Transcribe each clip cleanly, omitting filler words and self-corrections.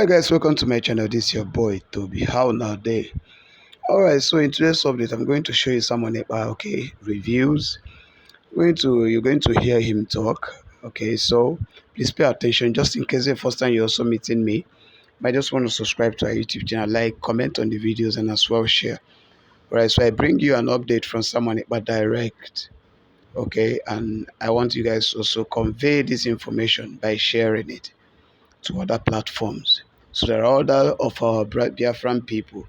Alright guys, welcome to my channel. This is your boy Toby. How now day? Alright, so in today's update I'm going to show you someone about reviews. You're going to hear him talk. Okay, so please pay attention just in case the first time you're also meeting me. I just want to subscribe to our YouTube channel, like, comment on the videos and as well share. Alright, so I bring you an update from someone about direct. Okay, and I want you guys to also convey this information by sharing it to other platforms. So there are other of our Biafran people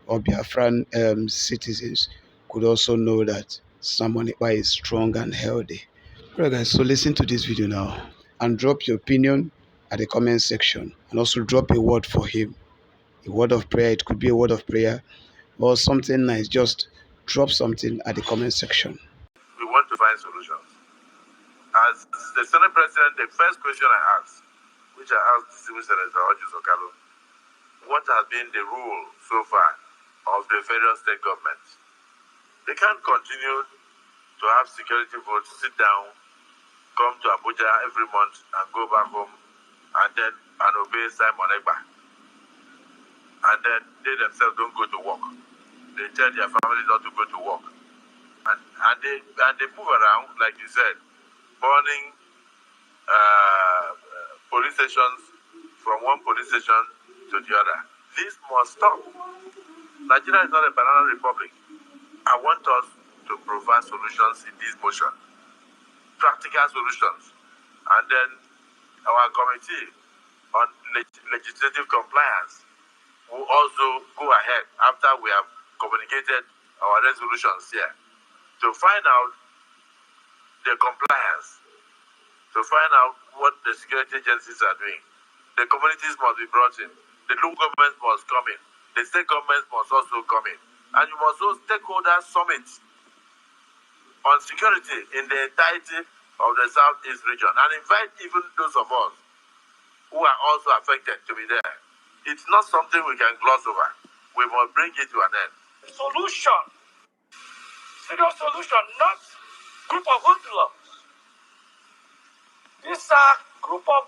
or Biafran citizens could also know that someone is strong and healthy. Alright guys, so listen to this video now and drop your opinion at the comment section, and also drop a word for him. A word of prayer, it could be a word of prayer or something nice. Just drop something at the comment section. We want to find solutions. As the Senate President, the first question I asked, which I asked the Civil Senator Ojus Okalo, what has been the rule so far of the federal state governments? They can't continue to have security votes, sit down, come to Abuja every month and go back home and obey Simon Ekpa. And then they themselves don't go to work. They tell their families not to go to work. And they move around, like you said, burning police stations from one police station to the other. This must stop. Nigeria is not a banana republic. I want us to provide solutions in this motion, practical solutions. And then our committee on legislative compliance will also go ahead after we have communicated our resolutions here to find out the compliance, to find out what the security agencies are doing. The communities must be brought in. The local governments must come in. The state governments must also come in. And you must hold stakeholder summits on security in the entirety of the Southeast region and invite even those of us who are also affected to be there. It's not something we can gloss over. We must bring it to an end. Solution. Serious solution, not group of hoodlums. These are group of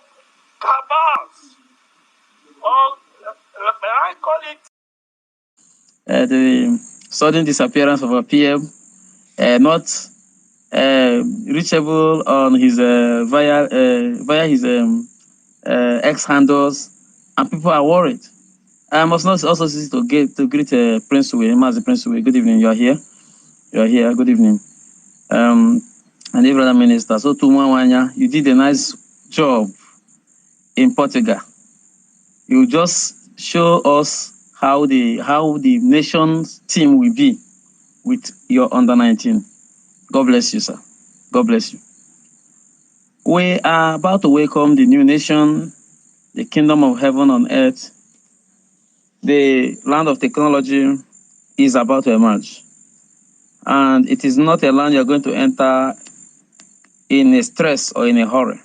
cabals. Or may I call it? The sudden disappearance of a PM, not reachable on his via his X handles, and people are worried. I must not also see to greet Prince Uwe, Mazi Prince Uwe. Good evening. You are here. You are here. Good evening. And every other minister. So Tumawanya, you did a nice job in Portugal. You just show us how the nation's team will be with your under 19. God bless you, sir. God bless you. We are about to welcome the new nation, the kingdom of heaven on earth. The land of technology is about to emerge. And it is not a land you're going to enter in a stress or in a hurry.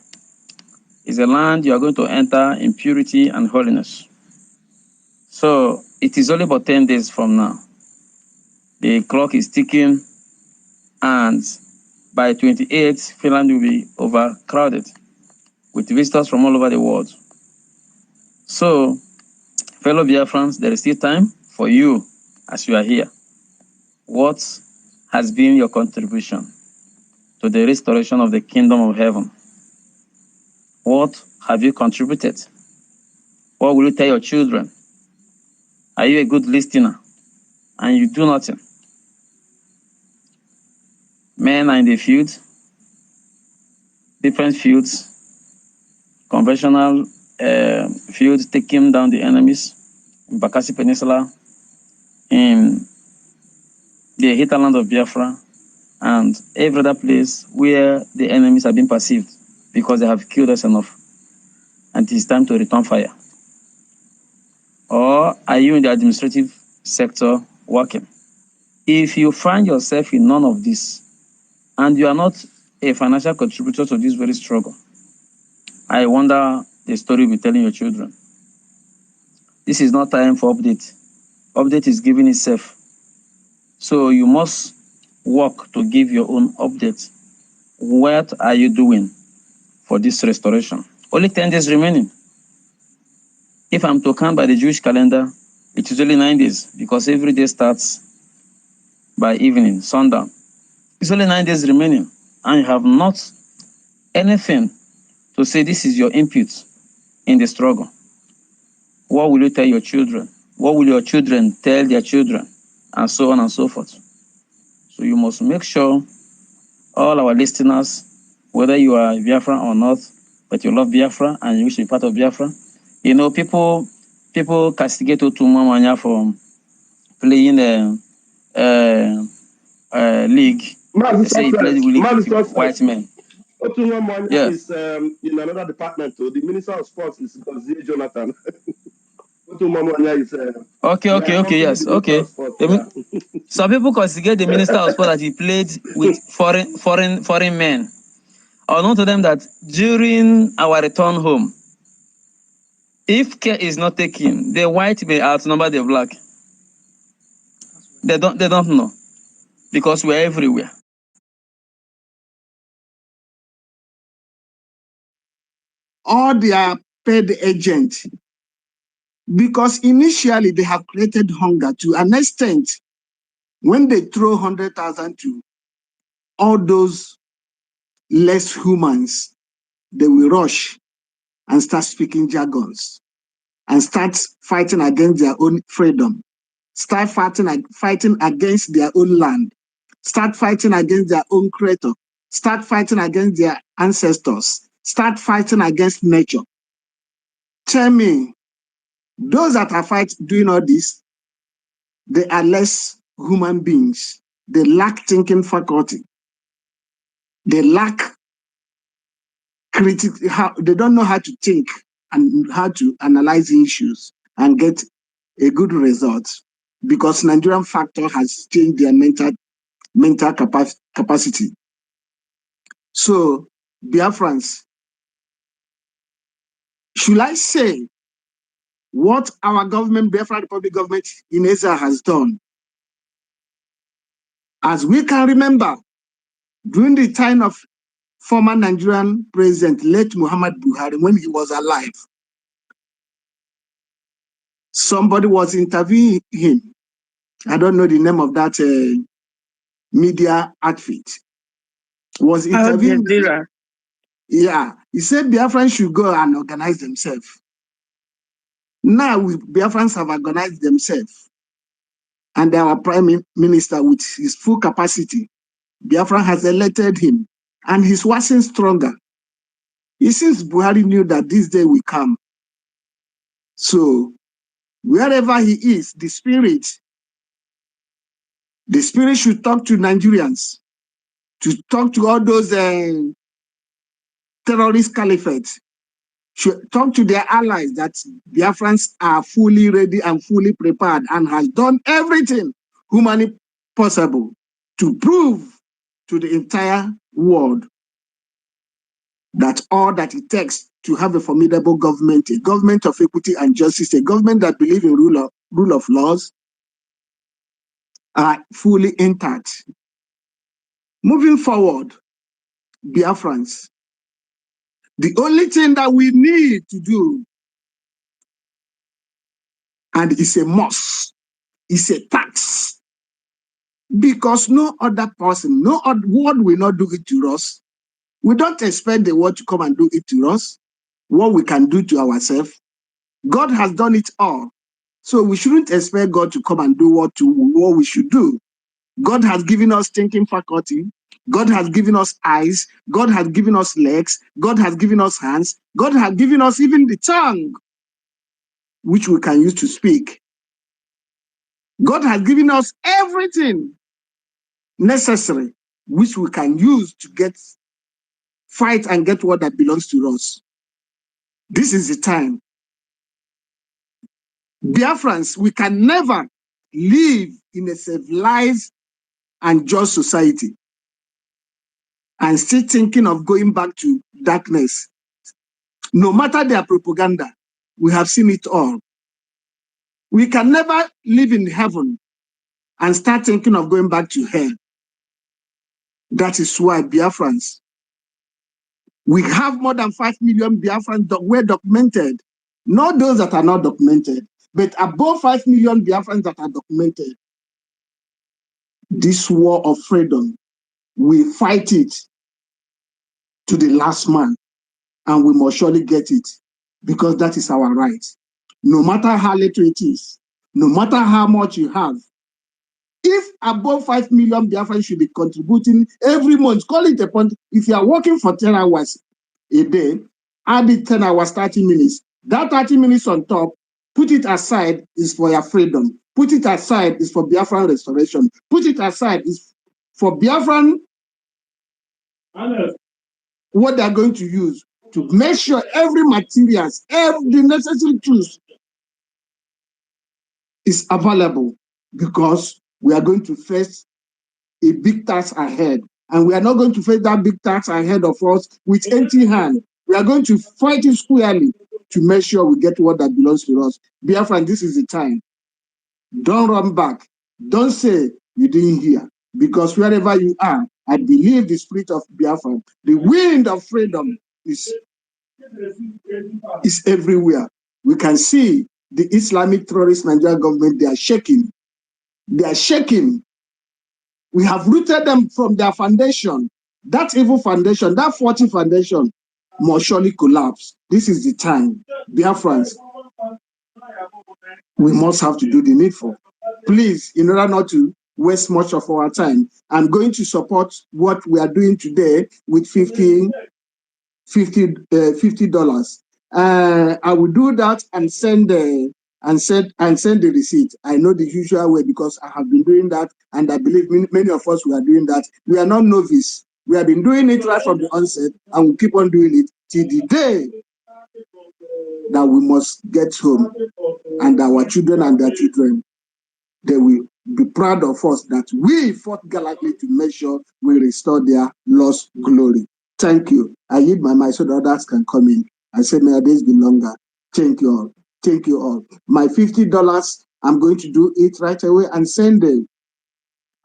It's a land you are going to enter in purity and holiness. So it is only about 10 days from now. The clock is ticking, and by 28th, Finland will be overcrowded with visitors from all over the world. So, fellow Biafrans, there is still time for you as you are here. What has been your contribution to the restoration of the kingdom of heaven? What have you contributed? What will you tell your children? Are you a good listener and you do nothing? Men are in the field, different fields, conventional fields taking down the enemies in Bakassi Peninsula, in the hinterland of Biafra, and every other place where the enemies have been perceived because they have killed us enough, and it is time to return fire. Or are you in the administrative sector working? If you find yourself in none of this, and you are not a financial contributor to this very struggle, I wonder the story you'll be telling your children. This is not time for update. Update is giving itself. So you must work to give your own update. What are you doing for this restoration? Only 10 days remaining. If I'm to count by the Jewish calendar, it is only 9 days because every day starts by evening, sundown. It's only 9 days remaining, and you have not anything to say this is your input in the struggle. What will you tell your children? What will your children tell their children? And so on and so forth. So you must make sure all our listeners, whether you are Biafran or not, but you love Biafra and you wish to be part of Biafra, you know, people castigate Otumamanya for playing league. They say he played league with white men. Otumamanya Yeah. is in another department. So the Minister of Sports is Gozie Jonathan. Otumamanya is Okay, yes, okay. Sports, yeah. Some people castigate the Minister of Sport that he played with foreign men. I'll note to them that during our return home, if care is not taken, the white may outnumber the black. They don't know because we're everywhere. Or their paid agent, because initially they have created hunger to an extent. When they throw 100,000 to all those less humans, they will rush and start speaking jargons and start fighting against their own freedom, start fighting against their own land, start fighting against their own creator, start fighting against their ancestors, start fighting against nature. Tell me, those that are doing all this, they are less human beings. They lack thinking faculty. They lack they don't know how to think and how to analyze issues and get a good result, because Nigerian factor has changed their mental capacity. So, Biafrans, should I say what our government, Biafra Republic government in Israel has done? As we can remember, during the time of former Nigerian president, late Muhammad Buhari, when he was alive, somebody was interviewing him. I don't know the name of that media outfit. Was interviewing. Yeah, he said Biafrans should go and organize themselves. Now Biafrans have organized themselves, and our prime minister, with his full capacity, Biafran has elected him, and he's waxing stronger. It seems Buhari knew that this day will come. So wherever he is, the spirit should talk to Nigerians, to talk to all those terrorist caliphates, should talk to their allies that Biafrans are fully ready and fully prepared and has done everything humanly possible to prove to the entire world that all that it takes to have a formidable government, a government of equity and justice, a government that believes in rule of laws, are fully intact. Moving forward, Biafrans, the only thing that we need to do, and it's a must, it's a tax, because no other person, no other world will not do it to us. We don't expect the world to come and do it to us. What we can do to ourselves, God has done it all. So we shouldn't expect God to come and do what we should do. God has given us thinking faculty. God has given us eyes. God has given us legs. God has given us hands. God has given us even the tongue, which we can use to speak. God has given us everything necessary, which we can use to fight and get what that belongs to us. This is the time. Biafrans, we can never live in a civilized and just society and still thinking of going back to darkness. No matter their propaganda, we have seen it all. We can never live in heaven and start thinking of going back to hell. That is why Biafrans, we have more than 5 million Biafrans were documented. not those that are not documented, but above 5 million Biafrans that are documented. This war of freedom, we fight it to the last man, and we must surely get it, because that is our right. No matter how little it is, no matter how much you have, if above 5 million Biafrans should be contributing every month, call it a point. If you are working for 10 hours a day, add it 10 hours, 30 minutes. That 30 minutes on top, put it aside is for your freedom. Put it aside is for Biafran restoration. Put it aside is for Biafran, what they are going to use to make sure every materials, every necessary tools is available, because we are going to face a big task ahead. And we are not going to face that big task ahead of us with empty hand. We are going to fight it squarely to make sure we get what that belongs to us. Biafran, this is the time. Don't run back. Don't say you didn't hear. Because wherever you are, I believe the spirit of Biafran, the wind of freedom is everywhere. We can see the Islamic terrorist Nigerian government, they are shaking. They are shaking. We have rooted them from their foundation. That evil foundation, that faulty foundation, must surely collapse. This is the time. Biafrans, we must have to do the needful. Please, in order not to waste much of our time, I'm going to support what we are doing today with $50. I will do that and send the receipt. I know the usual way, because I have been doing that, and I believe many of us we are doing that. We are not novice. We have been doing it right from the onset, and we keep on doing it till the day that we must get home, and our children and their children, they will be proud of us that we fought gallantly to make sure we restore their lost glory. Thank you. I yield my mic so the others can come in. I say, may our days be longer. Thank you all. Thank you all. My $50, I'm going to do it right away and send it.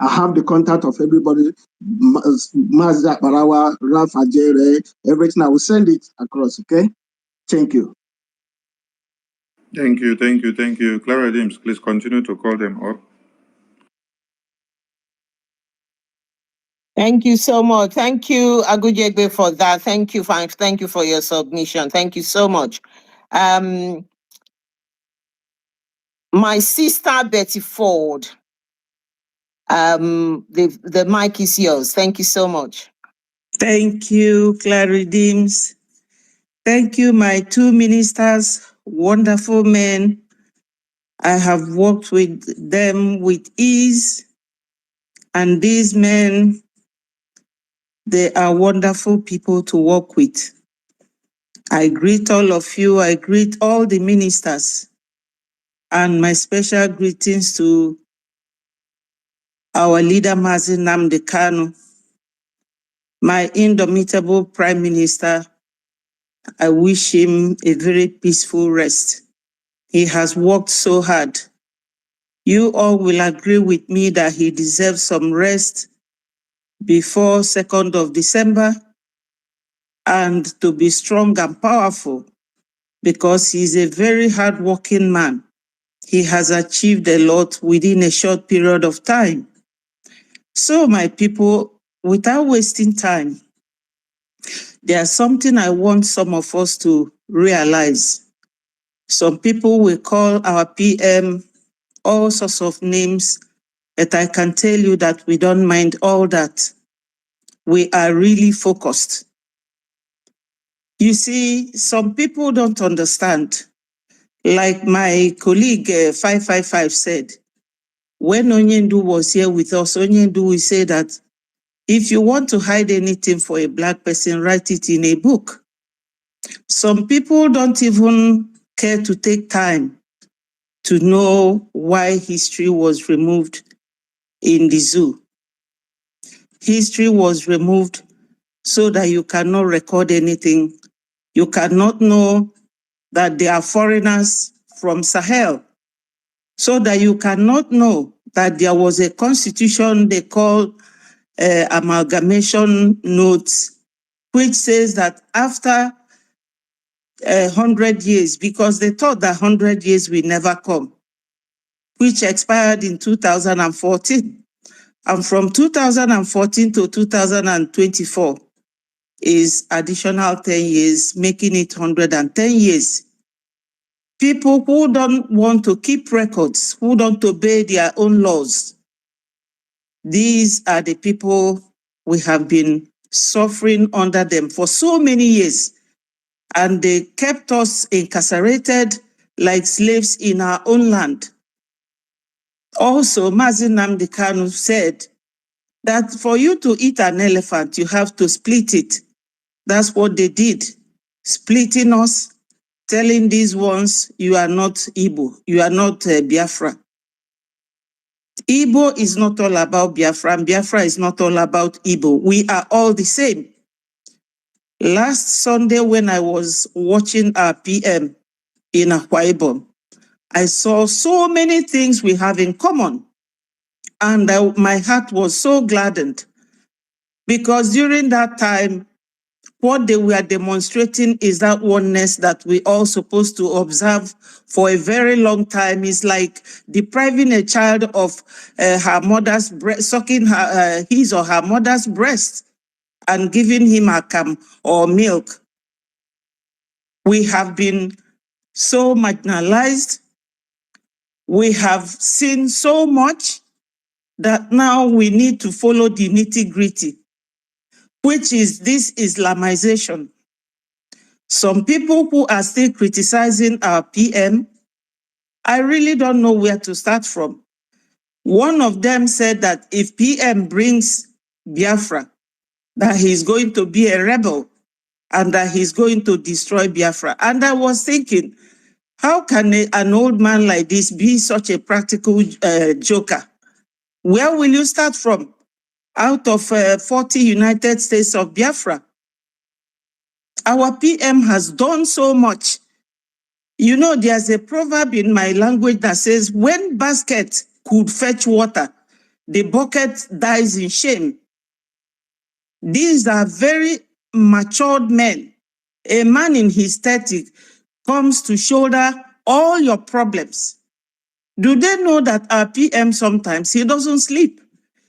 I have the contact of everybody, Mazda Barawa, Ralph Ajere, everything. I will send it across, okay? Thank you. Thank you. Clara Dims, please continue to call them up. Thank you so much. Thank you, Agujegbe, for that. Thank you for your submission. Thank you so much. My sister Betty Ford, the mic is yours. Thank you so much. Thank you, Clara Dims. Thank you, my two ministers, wonderful men. I have worked with them with ease, and these men, they are wonderful people to work with. I greet all of you. I greet all the ministers, and my special greetings to our leader, Mazi Nnamdi Kanu, my indomitable Prime Minister. I wish him a very peaceful rest. He has worked so hard. You all will agree with me that he deserves some rest before 2nd of December, and to be strong and powerful, because he's a very hardworking man. He has achieved a lot within a short period of time. So my people, without wasting time, there's something I want some of us to realize. Some people will call our PM all sorts of names, but I can tell you that we don't mind all that. We are really focused. You see, some people don't understand. Like my colleague 555 said, when Onyendu was here with us, Onyendu will say that if you want to hide anything for a Black person, write it in a book. Some people don't even care to take time to know why history was removed in the zoo. History was removed so that you cannot record anything. You cannot know that there are foreigners from Sahel, so that you cannot know that there was a constitution they call amalgamation notes, which says that after 100 years because they thought that 100 years will never come, which expired in 2014. And from 2014 to 2024 is additional 10 years, making it 110 years. People who don't want to keep records, who don't obey their own laws, these are the people we have been suffering under them for so many years. And they kept us incarcerated like slaves in our own land. Also, Mazi Nnamdi Kanu said that for you to eat an elephant, you have to split it. That's what they did, splitting us, telling these ones, you are not Igbo, you are not Biafra. Igbo is not all about Biafra, Biafra is not all about Igbo. We are all the same. Last Sunday, when I was watching our PM in Akwa Ibom, I saw so many things we have in common. And my heart was so gladdened because during that time, what they were demonstrating is that oneness that we all supposed to observe for a very long time. Is like depriving a child of her mother's breast, sucking her, his or her mother's breast and giving him akam or milk. We have been so marginalized. We have seen so much that now we need to follow the nitty-gritty, which is this Islamization. Some people who are still criticizing our PM, I really don't know where to start from. One of them said that if PM brings Biafra, that he's going to be a rebel and that he's going to destroy Biafra. And I was thinking, how can an old man like this be such a practical joker? Where will you start from? Out of 40 United States of Biafra. Our PM has done so much. You know, there's a proverb in my language that says, when basket could fetch water, the bucket dies in shame. These are very matured men. A man in his 30s comes to shoulder all your problems. Do they know that our PM sometimes, he doesn't sleep?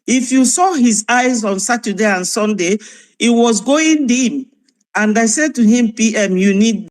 If you saw his eyes on Saturday and Sunday, it was going dim. And I said to him, PM, you need